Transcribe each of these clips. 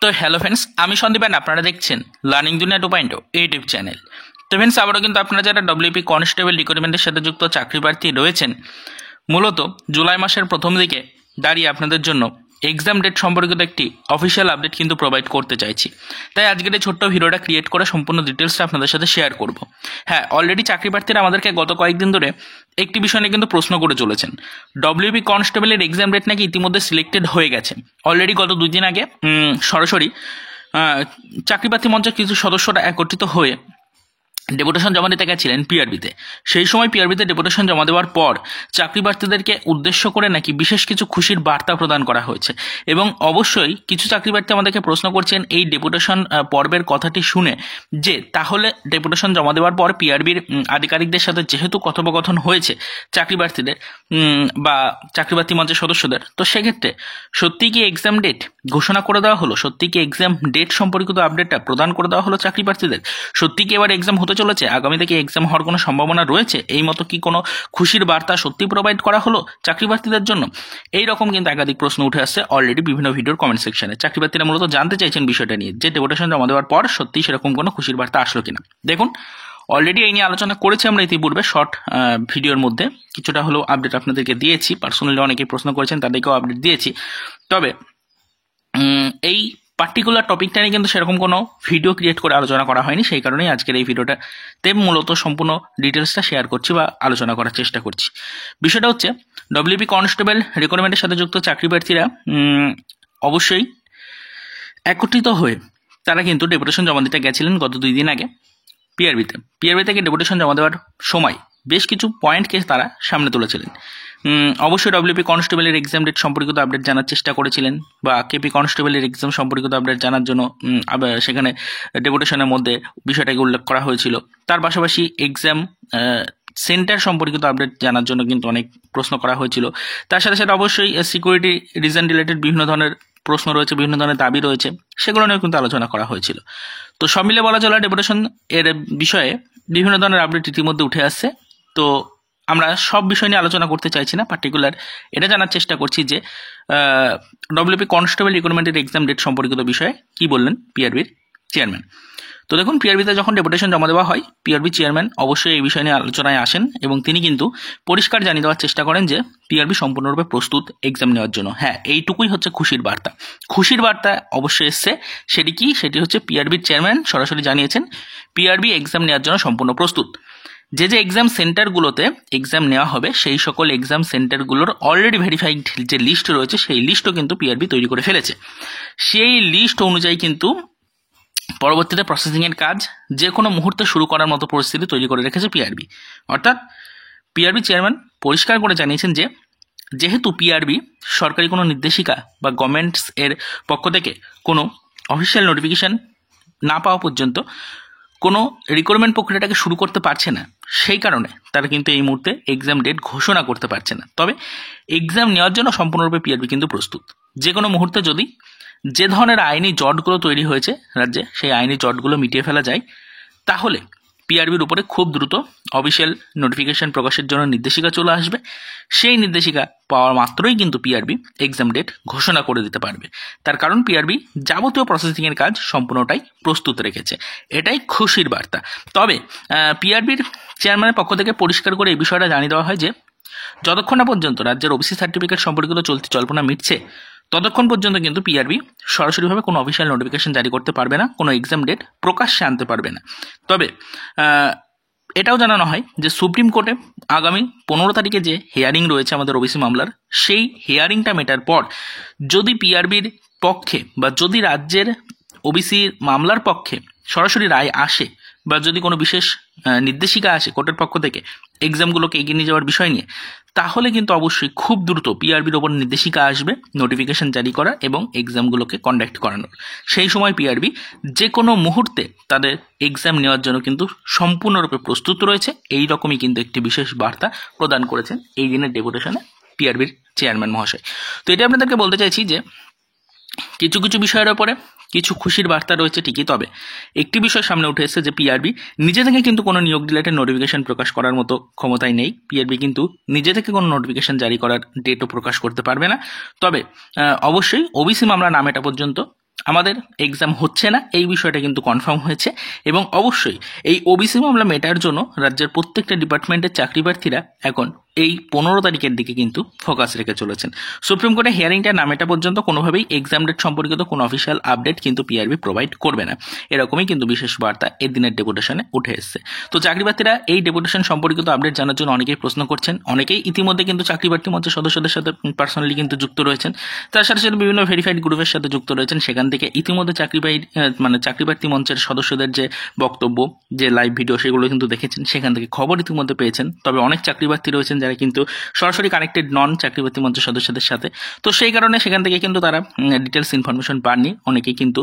তো hello friends, আমি Sandeep and আপনারা দেখছেন লার্নিং দুনিয়া 2.0 ইউটিউব চ্যানেল। তো ফ্রেন্ডস, আবারও কিন্তু আপনারা যারা ডব্লিউপি কনস্টেবল রিক্রুটমেন্টের সাথে যুক্ত চাকরি প্রার্থী রয়েছেন, মূলত জুলাই মাসের প্রথম দিকে দাঁড়িয়ে আপনাদের জন্য এক্সাম ডেট সম্পর্কিত একটি অফিসিয়াল আপডেট কিন্তু প্রোভাইড করতে চাইছি। তাই আজকের এই ছোট্ট ভিডিওটা ক্রিয়েট করে সম্পূর্ণ ডিটেলসটা আপনাদের সাথে শেয়ার করব। হ্যাঁ, অলরেডি চাকরি প্রার্থীরা আমাদেরকে গত কয়েকদিন ধরে একটি বিষয় নিয়ে কিন্তু প্রশ্ন করে চলেছেন। ডব্লিউপি কনস্টেবলের এক্সাম ডেট নাকি ইতিমধ্যে সিলেক্টেড হয়ে গেছে। অলরেডি গত 2 দিন আগে সরাসরি চাকরি প্রার্থী মঞ্চের কিছু সদস্যরা একত্রিত হয়ে ডেপুটেশন জমা দিতে গেছিলেন পিআরবিতে। সেই সময় পিআরবিতে ডেপুটেশন জমা দেওয়ার পর চাকরি প্রার্থীদেরকে উদ্দেশ্য করে নাকি বিশেষ কিছু খুশির বার্তা প্রদান করা হয়েছে। এবং অবশ্যই কিছু চাকরি প্রার্থী আমাদেরকে প্রশ্ন করছেন এই ডেপুটেশন পর্বের কথাটি শুনে, যে তাহলে ডেপুটেশন জমা দেওয়ার পর পিআরবির আধিকারিকদের সাথে যেহেতু কথোপকথন হয়েছে চাকরি প্রার্থীদের বা চাকরি প্রার্থী মঞ্চের সদস্যদের, তো সেক্ষেত্রে সত্যি কি এক্সাম ডেট ঘোষণা করে দেওয়া হলো? সত্যি কি এক্সাম ডেট সম্পর্কিত আপডেটটা প্রদান করে দেওয়া হলো চাকরি প্রার্থীদের? সত্যি কি এবার এক্সাম হতে চলেছে? আগামী থেকে এক্সাম হওয়ার কোনো সম্ভাবনা রয়েছে? এই মতো কি কোনো খুশির বার্তা সত্যি প্রোভাইড করা হলো চাকরি প্রার্থীদের জন্য? এই রকম কিন্তু একাধিক প্রশ্ন উঠে আসছে অলরেডি বিভিন্ন ভিডিওর কমেন্ট সেকশনে। চাকরি প্রার্থীরা মূলত জানতে চাইছেন বিষয়টা নিয়ে, যে ডেপুটেশন জমা দেওয়ার পর সত্যি সেরকম কোনো খুশির বার্তা আসলো কিনা। দেখুন, অলরেডি এই নিয়ে আলোচনা করেছি আমরা ইতিপূর্বে শর্ট ভিডিওর মধ্যে, কিছুটা হলেও আপডেট আপনাদেরকে দিয়েছি। পার্সোনালি অনেকেই প্রশ্ন করেছেন, তাদেরকেও আপডেট দিয়েছি। তবে এই পার্টিকুলার টপিকটা নিয়ে কিন্তু সেরকম কোনো ভিডিও ক্রিয়েট করে আলোচনা করা হয়নি। সেই কারণেই আজকের এই ভিডিওটাতে মূলত সম্পূর্ণ ডিটেলসটা শেয়ার করছি বা আলোচনা করার চেষ্টা করছি। বিষয়টা হচ্ছে, ডব্লিউপি কনস্টেবল রিক্রুটমেন্টের সাথে যুক্ত চাকরি প্রার্থীরা অবশ্যই একত্রিত হয়ে তারা কিন্তু ডেপুটেশন জমা দিতে গেছিলেন গত 2 দিন আগে পিআরবি থেকে ডেপুটেশন জমা দেওয়ার সময় বেশ কিছু পয়েন্টকে তারা সামনে তুলেছিলেন। অবশ্যই ডব্লিউপি কনস্টেবলের এক্সাম ডেট সম্পর্কিত আপডেট জানার চেষ্টা করেছিলেন, বা কেপি কনস্টেবলের এক্সাম সম্পর্কিত আপডেট জানার জন্য সেখানে ডেপুটেশনের মধ্যে বিষয়টাকে উল্লেখ করা হয়েছিল। তার পাশাপাশি এক্সাম সেন্টার সম্পর্কিত আপডেট জানার জন্য কিন্তু অনেক প্রশ্ন করা হয়েছিল। তার সাথে সাথে অবশ্যই সিকিউরিটি রিজন রিলেটেড বিভিন্ন ধরনের প্রশ্ন রয়েছে, বিভিন্ন ধরনের দাবি রয়েছে, সেগুলো নিয়েও কিন্তু আলোচনা করা হয়েছিল। তো সব মিলে বলা চলে ডেপুটেশন এর বিষয়ে বিভিন্ন ধরনের আপডেট ইতিমধ্যে উঠে আসছে। তো আমরা সব বিষয় নিয়ে আলোচনা করতে চাইছি না, পার্টিকুলার এটা জানার চেষ্টা করছি যে ডব্লিউপি কনস্টেবল রিক্রুটমেন্টের এক্সাম ডেট সম্পর্কিত বিষয়ে কি বললেন পিআরবির চেয়ারম্যান। তো দেখুন, পিআরবিতে যখন ডেপুটেশন জমা দেওয়া হয়, পিআরবি চেয়ারম্যান অবশ্যই এই বিষয় নিয়ে আলোচনায় আসেন এবং তিনি কিন্তু পরিষ্কার জানিয়ে দেওয়ার চেষ্টা করেন যে পিআরবি সম্পূর্ণরূপে প্রস্তুত এক্সাম নেওয়ার জন্য। হ্যাঁ, এইটুকুই হচ্ছে খুশির বার্তা। খুশির বার্তা অবশ্যই এসছে। সেটি হচ্ছে পিআরবির চেয়ারম্যান সরাসরি জানিয়েছেন পিআরবি এক্সাম নেওয়ার জন্য সম্পূর্ণ প্রস্তুত। যে এক্সাম সেন্টারগুলোতে এক্সাম নেওয়া হবে, সেই সকল এক্সাম সেন্টারগুলোর অলরেডি ভেরিফাইড যে লিস্ট রয়েছে, সেই লিস্টও কিন্তু পিআরবি তৈরি করে ফেলেছে। সেই লিস্ট অনুযায়ী কিন্তু পরবর্তীতে প্রসেসিংয়ের কাজ যে কোনো মুহূর্তে শুরু করার মতো পরিস্থিতি তৈরি করে রেখেছে পিআরবি। অর্থাৎ পিআরবি চেয়ারম্যান পরিষ্কার করে জানিয়েছেন যে যেহেতু পিআরবি সরকারি কোনো নির্দেশিকা বা গভর্নমেন্টস এর পক্ষ থেকে কোনো অফিসিয়াল নোটিফিকেশান না পাওয়া পর্যন্ত কোনো রিক্রুটমেন্ট প্রক্রিয়াটাকে শুরু করতে পারছে না, সেই কারণে তারা কিন্তু এই মুহূর্তে এক্সাম ডেট ঘোষণা করতে পারছে না। তবে এক্সাম নেওয়ার জন্য সম্পূর্ণরূপে পিআরবি কিন্তু প্রস্তুত। যে কোনো মুহূর্তে যদি যে ধরনের আইনি জটগুলো তৈরি হয়েছে রাজ্যে, সেই আইনি জটগুলো মিটিয়ে ফেলা যায়, তাহলে পিআরবির উপরে খুব দ্রুত অফিসিয়াল নোটিফিকেশন প্রকাশের জন্য নির্দেশিকা চলে আসবে। সেই নির্দেশিকা পাওয়ার মাত্রই কিন্তু পিআরবি এক্সাম ডেট ঘোষণা করে দিতে পারবে। তার কারণ পিআরবি যাবতীয় প্রসেসিংয়ের কাজ সম্পূর্ণটাই প্রস্তুত রেখেছে। এটাই খুশির বার্তা। তবে পিআরবির চেয়ারম্যানের পক্ষ থেকে পরিষ্কার করে এই বিষয়টা জানিয়ে দেওয়া হয় যে যতক্ষণ না পর্যন্ত রাজ্যের ওবিসি সার্টিফিকেট সম্পর্কিত চলতি জল্পনা মিটছে, ততক্ষণ পর্যন্ত কিন্তু পিআরবি সরাসরিভাবে কোনো অফিসিয়াল নোটিফিকেশন জারি করতে পারবে না, কোনো এক্সাম ডেট প্রকাশ্যে আনতে পারবে না। তবে এটাও জানানো হয় যে সুপ্রিম কোর্টে আগামী 15 তারিখে যে হিয়ারিং রয়েছে আমাদের ওবিসি মামলার, সেই হিয়ারিংটা মেটার পর যদি পিআরবির পক্ষে বা যদি রাজ্যের ওবিসি মামলার পক্ষে সরাসরি রায় আসে, বা যদি কোনো বিশেষ নির্দেশিকা আসে কোর্টের পক্ষ থেকে এক্সামগুলোকে এগিয়ে নিয়ে যাওয়ার বিষয় নিয়ে, তাহলে কিন্তু অবশ্যই খুব দ্রুত পিআরবির ওপর নির্দেশিকা আসবে নোটিফিকেশন জারি করা এবং এক্সামগুলোকে কন্ডাক্ট করানোর। সেই সময় পিআরবি যে কোনো মুহূর্তে তাদের এক্সাম নেওয়ার জন্য কিন্তু সম্পূর্ণরূপে প্রস্তুত রয়েছে। এই রকমই কিন্তু একটি বিশেষ বার্তা প্রদান করেছেন এই দিনের ডেপুটেশনে পিআরবির চেয়ারম্যান মহাশয়। তো এটা আপনাদেরকে বলতে চাইছি যে কিছু কিছু বিষয়ের ওপরে কিছু খুশির বার্তা রয়েছে ঠিকই, তবে একটি বিষয় সামনে উঠে এসেছে যে পিআরবি নিজে থেকে কিন্তু কোনো নিয়োগ রিলেটেড নোটিফিকেশন প্রকাশ করার মতো ক্ষমতাই নেই। পিআরবি কিন্তু নিজে থেকে কোনো নোটিফিকেশন জারি করার ডেটও প্রকাশ করতে পারবে না। তবে অবশ্যই ওবিসি মামলা না মেটা পর্যন্ত আমাদের এক্সাম হচ্ছে না এই বিষয়টা কিন্তু কনফার্ম হয়েছে এবং অবশ্যই এই ওবিসি মামলা মেটার জন্য রাজ্যের প্রত্যেকটা ডিপার্টমেন্টের চাকরি প্রার্থীরা এখন এই 15 তারিখের দিকে কিন্তু ফোকাস রেখে চলেছেন। সুপ্রিম কোর্টে হিয়ারিংটা না মেটা পর্যন্ত কোনোভাবেই এক্সাম ডেট সম্পর্কিত কোনো অফিসিয়াল আপডেট কিন্তু পিআরবি প্রোভাইড করবে না, এরকমই কিন্তু বিশেষ বার্তা এই দিনের ডেপুটেশনে উঠে এসেছে। তো চাকরি প্রার্থীরা এই ডেপুটেশন সম্পর্কিত আপডেট জানার জন্য অনেকেই প্রশ্ন করছেন, অনেকেই ইতিমধ্যে কিন্তু চাকরি প্রার্থী মঞ্চের সদস্যদের সাথে পার্সোনালি কিন্তু যুক্ত রয়েছেন, তার সাথে সাথে বিভিন্ন ভেরিফাইড গ্রুপের সাথে যুক্ত রয়েছেন। সেখান থেকে ইতিমধ্যে চাকরি প্রার্থী মঞ্চের সদস্যদের যে বক্তব্য, যে লাইভ ভিডিও, সেগুলো কিন্তু দেখেছেন, সেখান থেকে খবর ইতিমধ্যে পেয়েছেন। তবে অনেক চাকরি প্রার্থী রয়েছেন যারা কিন্তু সরাসরি কানেক্টেড নন চাকরি প্রার্থী মঞ্চের সদস্যদের সাথে, তো সেই কারণে সেখান থেকে কিন্তু তারা ডিটেলস ইনফরমেশন পাননি। অনেকেই কিন্তু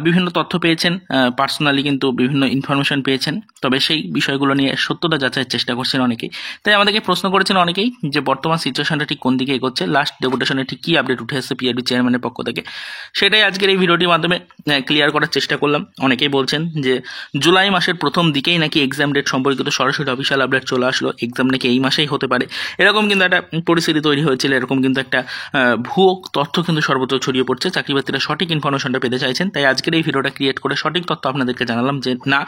বিভিন্ন তথ্য পেয়েছেন, পার্সোনালি কিন্তু বিভিন্ন ইনফরমেশন পেয়েছেন, তবে সেই বিষয়গুলো নিয়ে সত্যতা যাচাইয়ের চেষ্টা করছেন অনেকেই। তাই আমাদেরকে প্রশ্ন করেছেন অনেকেই যে বর্তমান সিচুয়েশনটা ঠিক কোন দিকে এগোচ্ছে, লাস্ট ডেপুটেশনে ঠিক কী আপডেট উঠে এসেছে পিআরবি চেয়ারম্যানের পক্ষ থেকে, সেটাই আজকের এই ভিডিওটির মাধ্যমে ক্লিয়ার করার চেষ্টা করলাম। অনেকেই বলছেন যে জুলাই মাসের প্রথম দিকেই নাকি এক্সাম ডেট সম্পর্কিত সরাসরি অফিসিয়াল আপডেট চলে আসলো, এক্সাম নাকি এই মাসেই হতে পারে, এরকম কিন্তু একটা পরিস্থিতি তৈরি হয়েছিল। এরকম কিন্তু একটা ভুয়ো তথ্য কিন্তু সর্বত্র ছড়িয়ে পড়ছে। চাকরি প্রার্থীরা সঠিক ইনফরমেশনটা পেতে চাইছেন, তাই আজকের এই ভিডিওটা ক্রিয়েট করে সঠিক তথ্য আপনাদেরকে জানালাম যে না,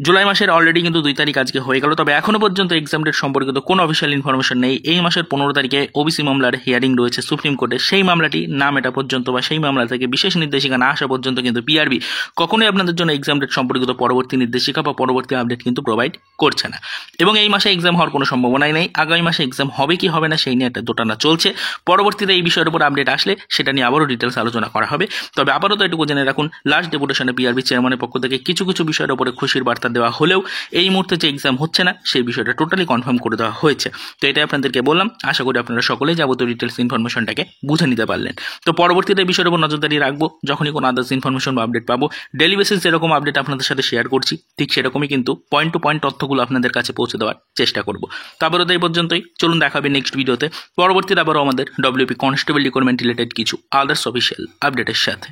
জুলাই মাসের অলরেডি কিন্তু 2 তারিখ আজকে হয়ে গেল, তবে এখনো পর্যন্ত এক্সাম ডেট সম্পর্কিত কোনো অফিসিয়াল ইনফরমেশন নেই। এই মাসের 15 তারিখে ওবিসি মামলার হিয়ারিং রয়েছে সুপ্রিম কোর্টে, সেই মামলাটি না মেটা পর্যন্ত বা সেই মামলা থেকে বিশেষ নির্দেশিকা না আসা পর্যন্ত কিন্তু পিআরবি কখনোই আপনাদের জন্য এক্সাম ডেট সম্পর্কিত পরবর্তী নির্দেশিকা বা পরবর্তী আপডেট কিন্তু প্রোভাইড করছে না। এবং এই মাসে এক্সাম হওয়ার কোনো সম্ভাবনাই নেই। আগামী মাসে এক্সাম হবে কি হবে না সেই নিয়ে একটা দোটানা চলছে। পরবর্তীতে এই বিষয়ের উপর আপডেট আসলে সেটা নিয়ে আবারও ডিটেলস আলোচনা করা হবে। তবে আপাতত এটুকু জেনে রাখুন, লাস্ট ডেপুটেশনে পিআরবি চেয়ারম্যানের পক্ষ থেকে কিছু কিছু বিষয়ের উপরে খুশির বার্তা দেওয়া হলেও এই মুহূর্তে যে এক্সাম হচ্ছে না সেই বিষয়টা টোটালি কনফার্ম করে দেওয়া হয়েছে। তো এটাই আপনাদেরকে বললাম, আশা করি আপনারা সকলেই যাবতীয় ডিটেলস ইনফরমেশনটাকে বুঝে নিতে পারলেন। তো পরবর্তীতে এই বিষয়ের উপর নজরদারি রাখবো, যখনই কোনো আদার্স ইনফরমেশন বা আপডেট পাবো, ডেলি বেসিস যেরকম আপডেট আপনাদের সাথে শেয়ার করছি ঠিক সেরকমই কিন্তু পয়েন্ট টু পয়েন্ট তথ্যগুলো আপনাদের কাছে পৌঁছে দেওয়ার চেষ্টা করবো। তারপরে তো এই পর্যন্তই, চলুন দেখাবে নেক্সট ভিডিওতে পরবর্তীতে আবারও আমাদের ডব্লিউপি কনস্টেবল রিক্রুটমেন্ট রিলেটেড কিছু আদার্স অফিসিয়াল আপডেটের সাথে।